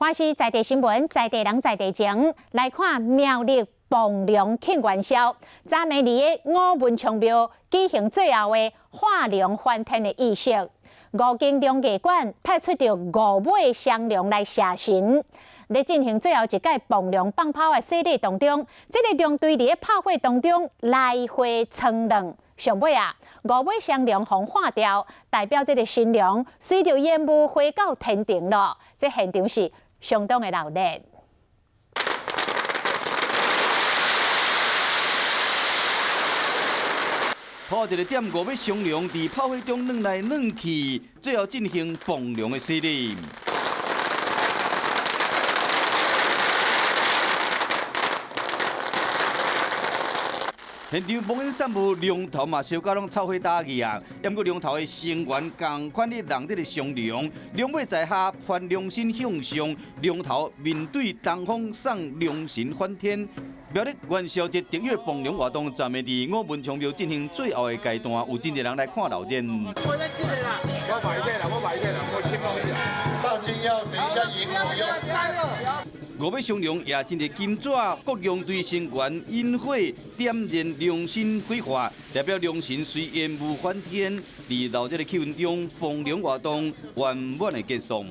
欢喜在地新闻，在地人在地情，来看苗栗磅龙庆元宵。昨暝日五文昌庙举行最后的化龙翻天的仪式。五间龙艺馆派出着5尾双龙来射神。在进行最后一届磅龙放炮的洗礼当中，这个龙队伫炮火当中来回冲浪。上尾5尾双龙互化掉，代表这个新龙随着烟雾飞到天庭了。这现场是相当的热闹。抱一个点5尾双龙伫炮火中转来转去，最后进行磅龙的洗礼。现场烽烟散布，龙头嘛烧到拢臭火打去啊！抑过龙头的成员共款咧让这个双龙，龙尾在下翻龙身向上，龙头面对东方送龙神翻天。苗栗元宵节正月磅龙活动，昨暝伫五文昌庙进行最后的阶段，有真侪人来看热闹。我买这了，我听到你。大金要等一下赢我5尾双龙也真侪金纸，各用队成员引火点燃龙神火化，代表龙神随烟雾翻天，伫闹热的气氛中，磅龙活动圆满的结束。